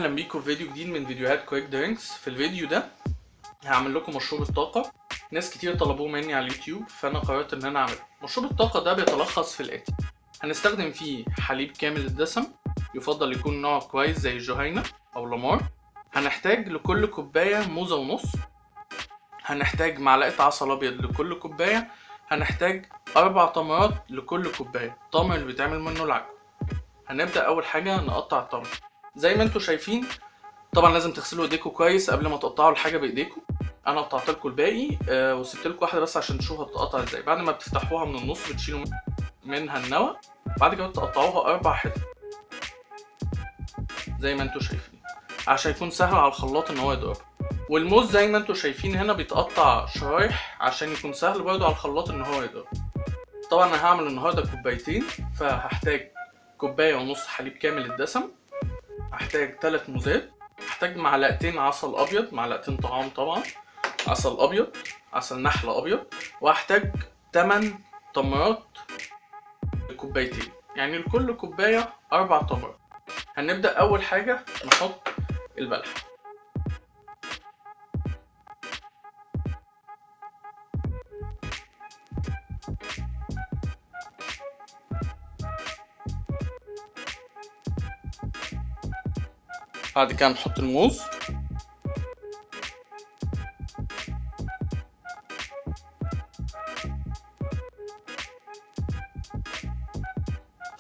اهلا بيكم في فيديو جديد من فيديوهات كويك درينكس. في الفيديو ده هعمل لكم مشروب الطاقه. ناس كتير طلبوه مني على اليوتيوب فانا قررت ان انا اعمله. مشروب الطاقه ده بيتلخص في الاتي: هنستخدم فيه حليب كامل الدسم، يفضل يكون نوع كويس زي الجهينه او لامار. هنحتاج لكل كوبايه موزه ونص، هنحتاج معلقه عسل ابيض لكل كوبايه، هنحتاج 4 تمرات لكل كوبايه، التمر اللي بيتعمل منه العجوه. هنبدا اول حاجه نقطع التمر زي ما انتم شايفين. طبعا لازم تغسلوا ايديكم كويس قبل ما تقطعوا الحاجه بايديكم. انا قطعت لكم الباقي وسبت لكم واحده بس عشان تشوفوها بتتقطع ازاي. بعد ما بتفتحوها من النص بتشيلوا منها النوى، بعد كده تقطعوها 4 حتت زي ما انتم شايفين عشان يكون سهل على الخلاط ان هو يضرب. والموز زي ما انتم شايفين هنا بيتقطع شرايح عشان يكون سهل برضه على الخلاط ان هو يضرب. طبعا انا هعمل النهارده كوبايتين، فهحتاج كوبايه ونص حليب كامل الدسم، هحتاج 3 موزات، هحتاج معلقتين عسل ابيض، معلقتين طعام طبعا، عسل ابيض، عسل نحل ابيض، وهحتاج 8 تمرات لكوبايتين، يعني لكل كوبايه 4 تمرات. هنبدا اول حاجه نحط البلح. بعد كده نحط الموز،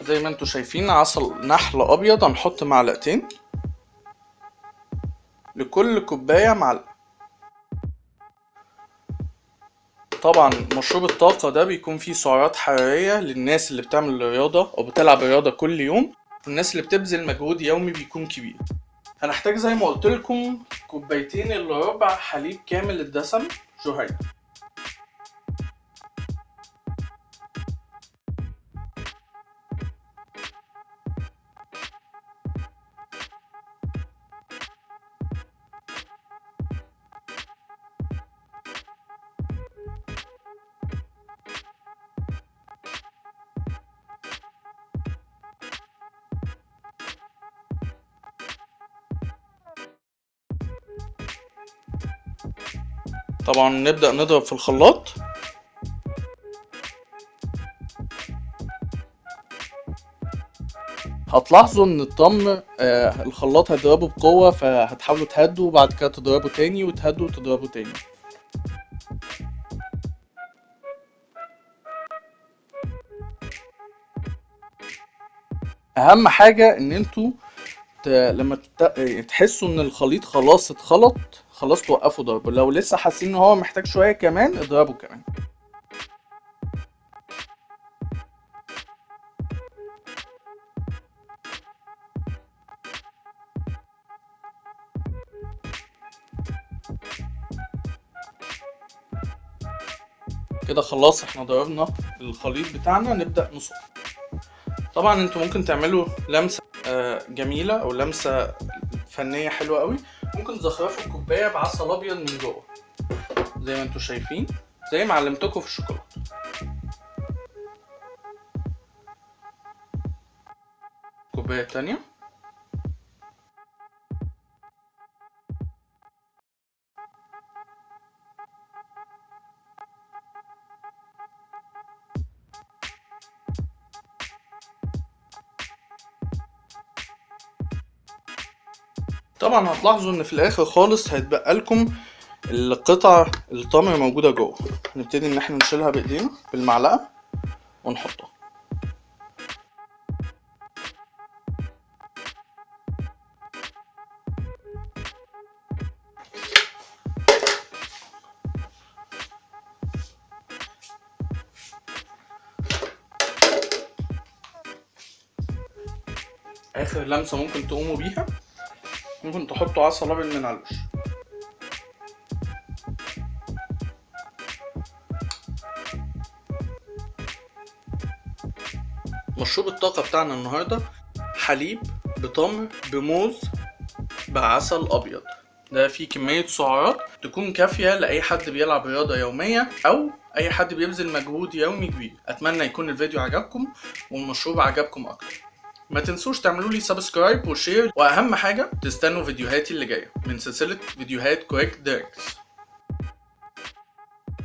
زي ما انتم شايفين عسل نحل ابيض هنحط معلقتين، لكل كوبايه معلقه. طبعا مشروب الطاقه ده بيكون فيه سعرات حراريه للناس اللي بتعمل رياضه او بتلعب رياضه كل يوم، والناس اللي بتبذل مجهود يومي بيكون كبير. هنحتاج زي ما قلت لكم كوبايتين الا ربع حليب كامل الدسم جهينه. طبعا نبدأ نضرب في الخلاط. هتلاحظوا ان التمر الخلاط هيضربه بقوة، فهتحاولوا تهدوا وبعد كده تضربوا تاني وتهدوا وتضربوا تاني. اهم حاجة ان انتوا لما تحسوا ان الخليط خلاص اتخلط، خلاص توقفوا ضرب. لو لسه حاسين ان هو محتاج شوية كمان اضربوا كمان. كده خلاص احنا ضربنا الخليط بتاعنا، نبدأ نصب. طبعا انتوا ممكن تعملوا لمسة جميلة او لمسة فنية حلوة قوي. ممكن تزخرفوا الكوباية بعسل ابيض من جوه زي ما انتوا شايفين، زي ما علمتكم في الشوكولاتة. كوباية تانية. طبعا هتلاحظوا ان في الاخر خالص هيتبقى لكم القطع التمر موجودة جوه. نبتدي ان احنا نشيلها بايدينا بالمعلقة ونحطها. اخر لمسة ممكن تقوموا بيها، ممكن تحطوا عسل ابيض من على الوش. مشروب الطاقة بتاعنا النهاردة حليب بتمر بموز بعسل ابيض. ده فيه كمية سعرات تكون كافية لأي حد بيلعب رياضة يومية أو أي حد بيبذل مجهود يومي كبير. أتمنى يكون الفيديو عجبكم والمشروب عجبكم أكتر. ما تنسوش تعملوا لي سبسكرايب وشير، واهم حاجه تستنوا فيديوهاتي اللي جايه من سلسله فيديوهات كويك درينكس.